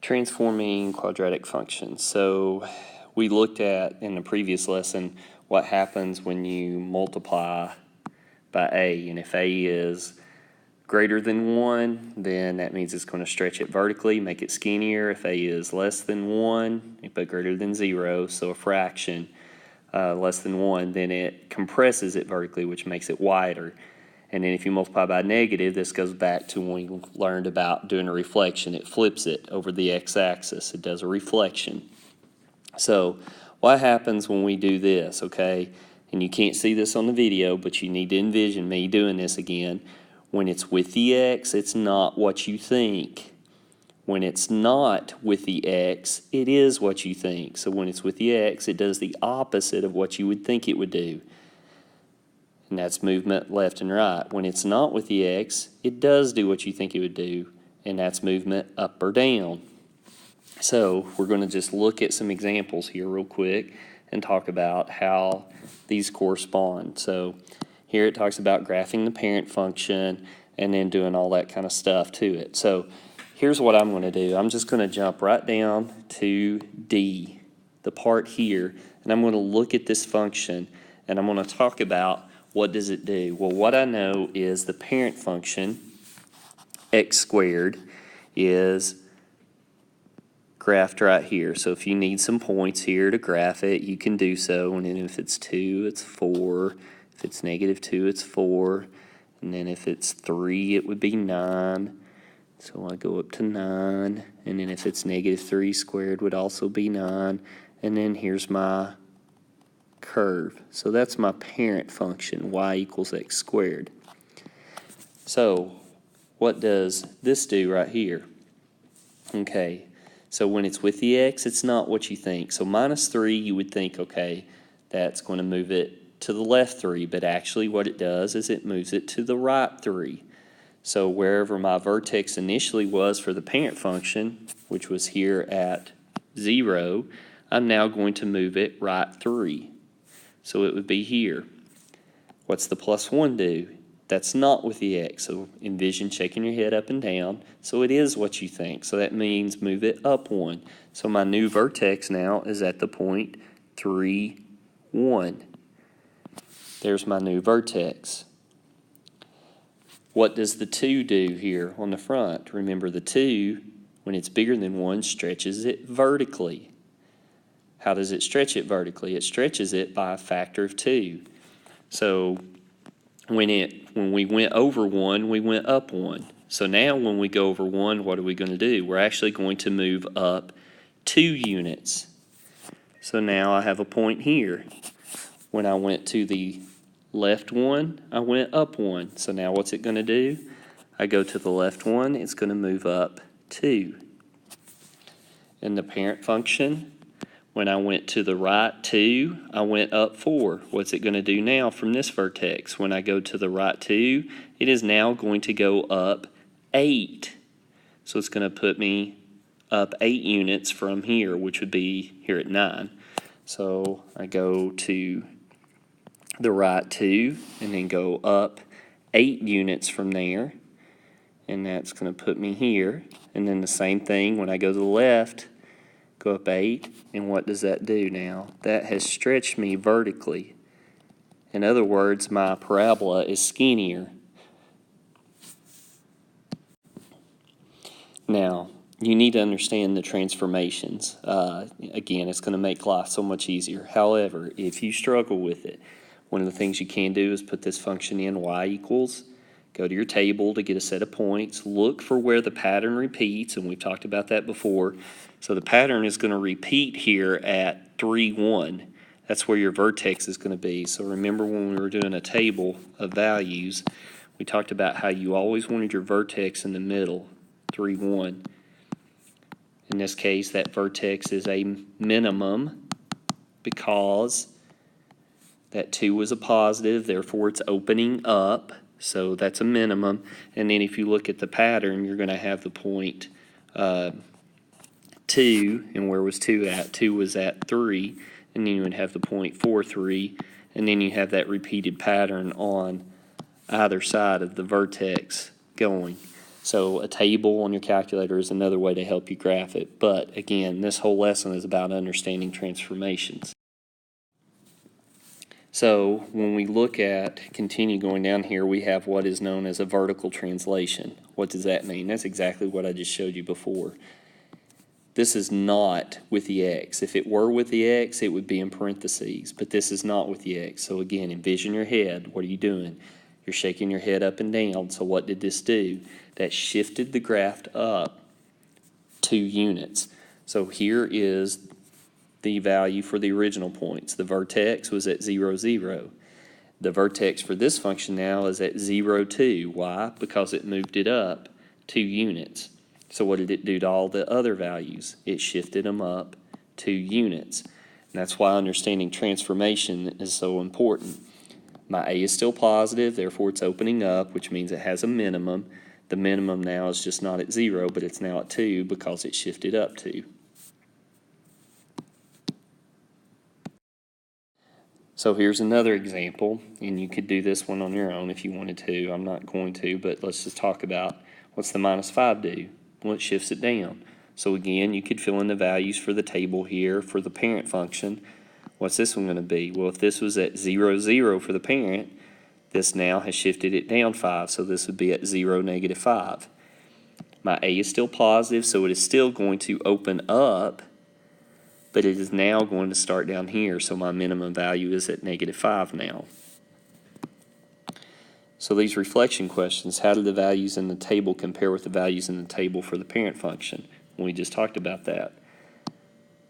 Transforming quadratic functions. So we looked at in the previous lesson what happens when you multiply by a, and if a is greater than 1, then that means it's going to stretch it vertically, make it skinnier. If a is less than 1, but greater than 0, so a fraction less than 1, then it compresses it vertically, which makes it wider. And then if you multiply by negative, this goes back to when we learned about doing a reflection. It flips it over the x-axis. It does a reflection. So what happens when we do this, okay? And you can't see this on the video, but you need to envision me doing this again. When it's with the x, it's not what you think. When it's not with the x, it is what you think. So when it's with the x, it does the opposite of what you would think it would do. And that's movement left and right. When it's not with the x, it does do what you think it would do, and that's movement up or down. So we're going to just look at some examples here real quick and talk about how these correspond. So here it talks about graphing the parent function and then doing all that kind of stuff to it. So here's what I'm going to do. I'm just going to jump right down to D, the part here, and I'm going to look at this function, and I'm going to talk about what does it do. Well, what I know is the parent function, x squared, is graphed right here. So if you need some points here to graph it, you can do so. And then if it's 2, it's 4. If it's -2, it's 4. And then if it's 3, it would be 9. So I go up to 9. And then if it's -3 squared would also be 9. And then here's my curve. So that's my parent function, y equals x squared. So what does this do right here? Okay, so when it's with the x, it's not what you think. So -3, you would think, okay, that's going to move it to the left 3, but actually what it does is it moves it to the right 3. So wherever my vertex initially was for the parent function, which was here at 0, I'm now going to move it right 3. So it would be here. What's the +1 do? That's not with the x, so envision shaking your head up and down. So it is what you think, so that means move it up 1. So my new vertex now is at the point 3, 1. There's my new vertex. What does the 2 do here on the front? Remember, the 2, when it's bigger than 1, stretches it vertically. How does it stretch it vertically? It stretches it by a factor of 2. So when we went over 1, we went up 1. So now when we go over 1, what are we going to do? We're actually going to move up 2 units. So now I have a point here. When I went to the left 1, I went up 1. So now what's it going to do? I go to the left 1, it's going to move up 2. In the parent function, when I went to the right 2, I went up 4. What's it going to do now from this vertex? When I go to the right 2, it is now going to go up 8. So it's going to put me up 8 units from here, which would be here at 9. So I go to the right 2 and then go up 8 units from there. And that's going to put me here. And then the same thing when I go to the left, go up 8, and what does that do now? That has stretched me vertically. In other words, my parabola is skinnier. Now, you need to understand the transformations. Again, it's going to make life so much easier. However, if you struggle with it, one of the things you can do is put this function in, y equals, go to your table to get a set of points, look for where the pattern repeats, and we've talked about that before. So the pattern is going to repeat here at 3, 1. That's where your vertex is going to be. So remember when we were doing a table of values, we talked about how you always wanted your vertex in the middle, 3, 1. In this case, that vertex is a minimum because that 2 was a positive, therefore it's opening up. So that's a minimum. And then if you look at the pattern, you're going to have the point 2. And where was 2 at? 2 was at 3. And then you would have the point 4, 3. And then you have that repeated pattern on either side of the vertex going. So a table on your calculator is another way to help you graph it. But again, this whole lesson is about understanding transformations. So when we look at, continue going down here, we have what is known as a vertical translation. What does that mean? That's exactly what I just showed you before. This is not with the x. If it were with the x, it would be in parentheses, but this is not with the x. So again, envision your head. What are you doing? You're shaking your head up and down. So what did this do? That shifted the graph up 2 units. So here is the value for the original points. The vertex was at 0, 0. The vertex for this function now is at 0, 2. Why? Because it moved it up 2 units. So what did it do to all the other values? It shifted them up 2 units. And that's why understanding transformation is so important. My A is still positive, therefore it's opening up, which means it has a minimum. The minimum now is just not at 0, but it's now at 2 because it shifted up 2. So here's another example, and you could do this one on your own if you wanted to. I'm not going to, but let's just talk about what's the minus 5 do? Well, it shifts it down. So again, you could fill in the values for the table here for the parent function. What's this one going to be? Well, if this was at 0, 0 for the parent, this now has shifted it down 5, so this would be at 0, negative 5. My A is still positive, so it is still going to open up, but it is now going to start down here, so my minimum value is at negative 5 now. So these reflection questions, how do the values in the table compare with the values in the table for the parent function? We just talked about that.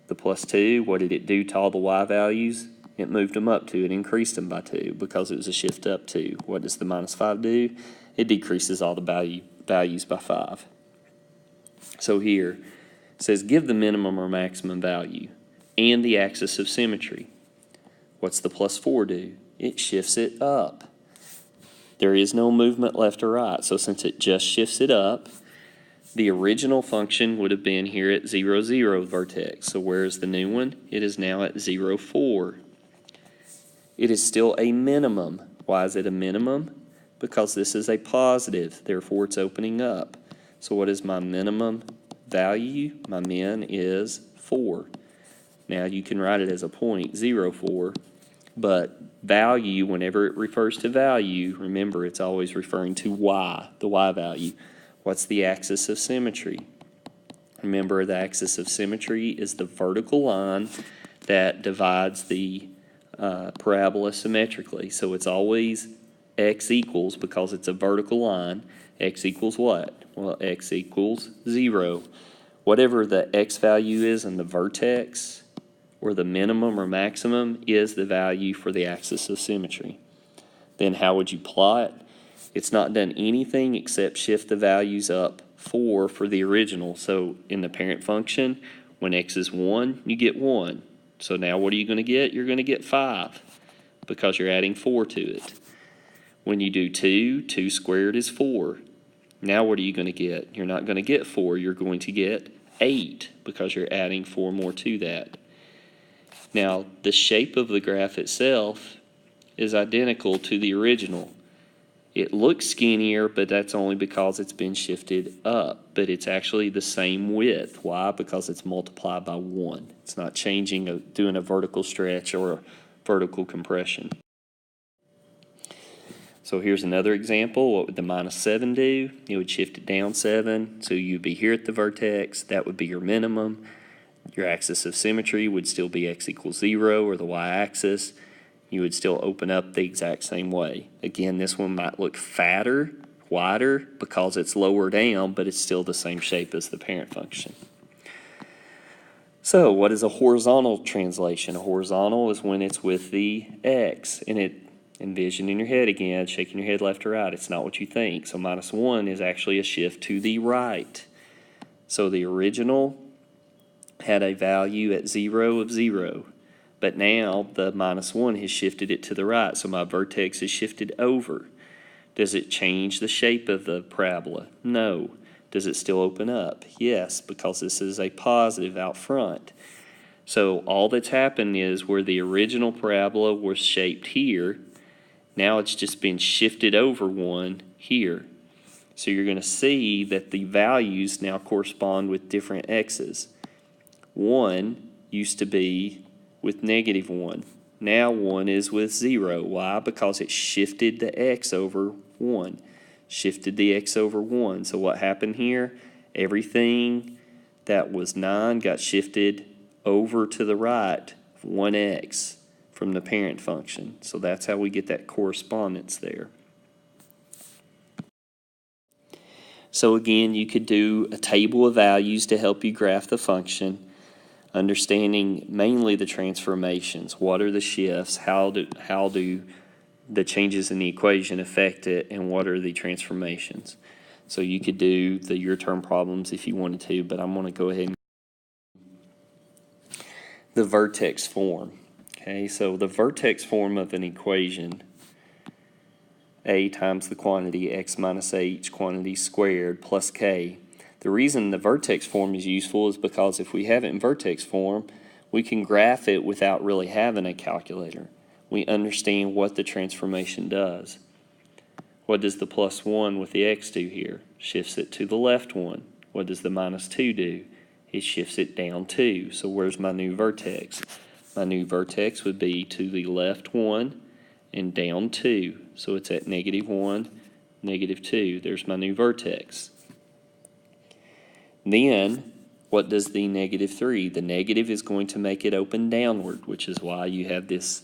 The plus 2, what did it do to all the y values? It moved them up 2. It increased them by 2 because it was a shift up 2. What does the minus 5 do? It decreases all the values by 5. So here, it says give the minimum or maximum value and the axis of symmetry. What's the plus 4 do? It shifts it up. There is no movement left or right, so since it just shifts it up, the original function would have been here at 0, 0 vertex. So where's the new one? It is now at 0, 4. It is still a minimum. Why is it a minimum? Because this is a positive, therefore it's opening up. So what is my minimum value? My min is 4. Now you can write it as a point, 0, 4, but value, whenever it refers to value, remember it's always referring to y, the y value. What's the axis of symmetry? Remember, the axis of symmetry is the vertical line that divides the parabola symmetrically. So it's always x equals, because it's a vertical line, x equals what? Well, x equals 0. Whatever the x value is in the vertex, or the minimum or maximum, is the value for the axis of symmetry. Then how would you plot? It's not done anything except shift the values up 4 for the original. So in the parent function, when x is 1, you get 1. So now what are you going to get? You're going to get 5 because you're adding 4 to it. When you do 2, 2 squared is 4. Now what are you going to get? You're not going to get 4. You're going to get 8 because you're adding 4 more to that. Now, the shape of the graph itself is identical to the original. It looks skinnier, but that's only because it's been shifted up. But it's actually the same width. Why? Because it's multiplied by 1. It's not changing, doing a vertical stretch or a vertical compression. So here's another example. What would the minus 7 do? It would shift it down 7. So you'd be here at the vertex. That would be your minimum. Your axis of symmetry would still be x equals 0, or the y-axis. You would still open up the exact same way. Again, this one might look fatter, wider, because it's lower down, but it's still the same shape as the parent function. So what is a horizontal translation? A horizontal is when it's with the x, and it, envision in your head again, shaking your head left or right. It's not what you think. So minus 1 is actually a shift to the right. So the original had a value at 0 of 0, but now the minus 1 has shifted it to the right, so my vertex is shifted over. Does it change the shape of the parabola? No. Does it still open up? Yes, because this is a positive out front. So all that's happened is where the original parabola was shaped here, now it's just been shifted over 1 here. So you're going to see that the values now correspond with different x's. 1 used to be with -1. Now 1 is with 0. Why? Because it shifted the x over 1. Shifted the x over 1. So what happened here? Everything that was 9 got shifted over to the right 1x from the parent function. So that's how we get that correspondence there. So again, you could do a table of values to help you graph the function, understanding mainly the transformations. What are the shifts? How do the changes in the equation affect it? And what are the transformations? So you could do the your term problems if you wanted to, but I'm going to go ahead and the vertex form. Okay, so the vertex form of an equation, a times the quantity x minus h quantity squared plus k. The reason the vertex form is useful is because if we have it in vertex form, we can graph it without really having a calculator. We understand what the transformation does. What does the plus 1 with the x do here? Shifts it to the left 1. What does the minus 2 do? It shifts it down 2. So where's my new vertex? My new vertex would be to the left 1 and down 2. So it's at -1, -2. There's my new vertex. Then, what does the -3? The negative is going to make it open downward, which is why you have this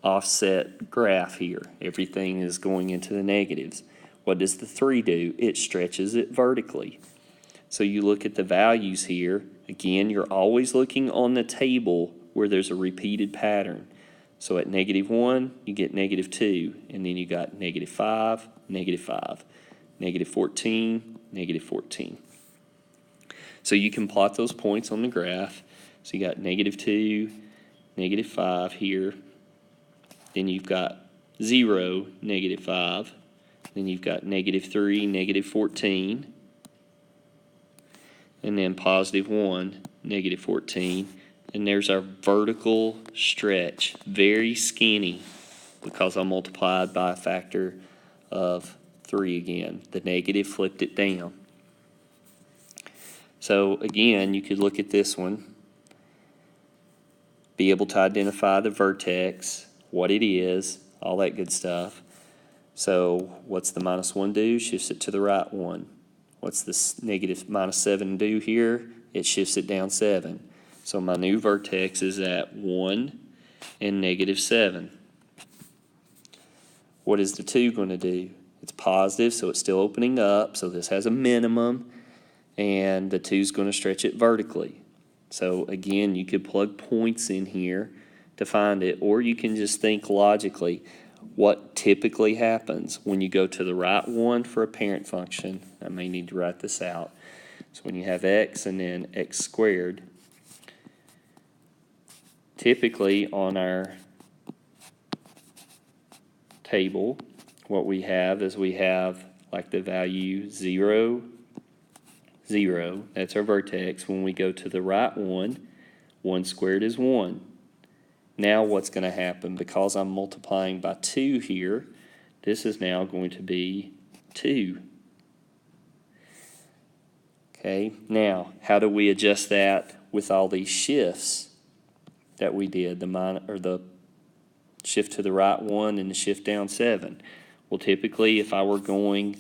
offset graph here. Everything is going into the negatives. What does the 3 do? It stretches it vertically. So you look at the values here. Again, you're always looking on the table where there's a repeated pattern. So at -1, you get -2, and then you got -5, -5, -14, -14. So you can plot those points on the graph. So you got -2, -5 here. Then you've got 0, -5. Then you've got -3, -14. And then +1, -14. And there's our vertical stretch, very skinny, because I multiplied by a factor of 3 again. The negative flipped it down. So again, you could look at this one, be able to identify the vertex, what it is, all that good stuff. So what's the -1 do? Shifts it to the right 1. What's this -7 do here? It shifts it down 7. So my new vertex is at 1 and -7. What is the 2 going to do? It's positive, so it's still opening up. So this has a minimum, and the 2 is going to stretch it vertically. So again, you could plug points in here to find it, or you can just think logically. What typically happens when you go to the right 1 for a parent function? I may need to write this out. So when you have x and then x squared, typically on our table, what we have is we have like the value 0, 0. That's our vertex. When we go to the right 1, 1 squared is 1. Now what's going to happen? Because I'm multiplying by 2 here, this is now going to be 2. Okay, now how do we adjust that with all these shifts that we did? The shift to the right 1 and the shift down 7. Well, typically if I were going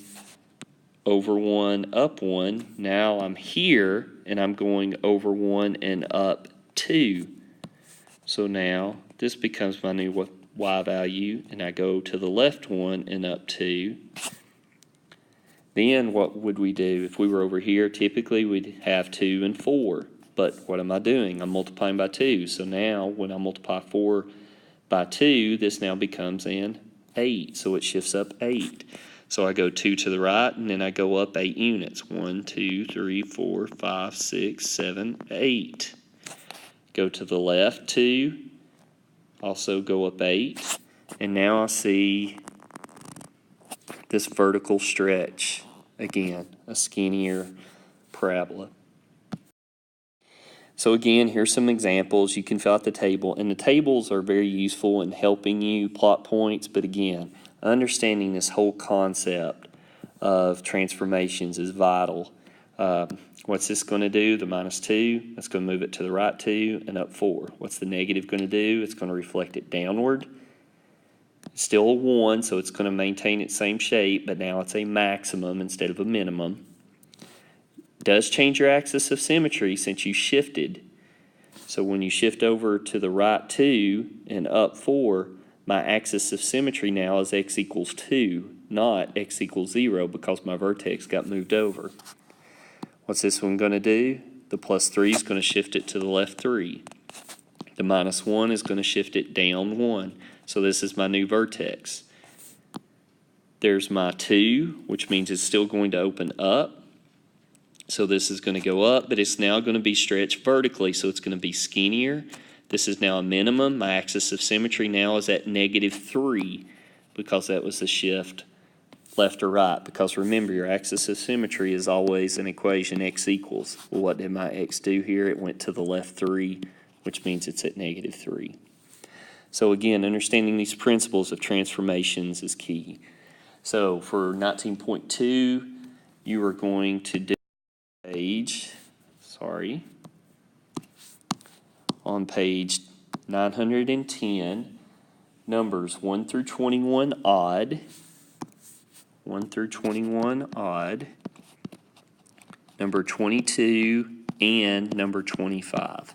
over 1, up 1, now I'm here and I'm going over 1 and up 2. So now this becomes my new y value, and I go to the left 1 and up 2. Then what would we do? If we were over here, typically we'd have 2 and 4. But what am I doing? I'm multiplying by 2. So now when I multiply 4 by 2, this now becomes an 8. So it shifts up 8. So I go 2 to the right, and then I go up 8 units. 1, 2, 3, 4, 5, 6, 7, 8. Go to the left 2, also go up 8, and now I see this vertical stretch. Again, a skinnier parabola. So again, here's some examples. You can fill out the table, and the tables are very useful in helping you plot points, but again, understanding this whole concept of transformations is vital. What's this going to do? The -2, that's going to move it to the right 2 and up 4. What's the negative going to do? It's going to reflect it downward. It's still a 1, so it's going to maintain its same shape, but now it's a maximum instead of a minimum. It does change your axis of symmetry since you shifted. So when you shift over to the right 2 and up 4, my axis of symmetry now is x equals 2, not x equals 0, because my vertex got moved over. What's this one going to do? The +3 is going to shift it to the left 3. The -1 is going to shift it down 1. So this is my new vertex. There's my 2, which means it's still going to open up. So this is going to go up, but it's now going to be stretched vertically, so it's going to be skinnier. This is now a minimum. My axis of symmetry now is at -3 because that was the shift left or right. Because remember, your axis of symmetry is always an equation x equals. Well, what did my x do here? It went to the left 3, which means it's at -3. So again, understanding these principles of transformations is key. So for 19.2, you are going to do on page 910, numbers 1 through 21 odd, 1 through 21 odd, number 22, and number 25.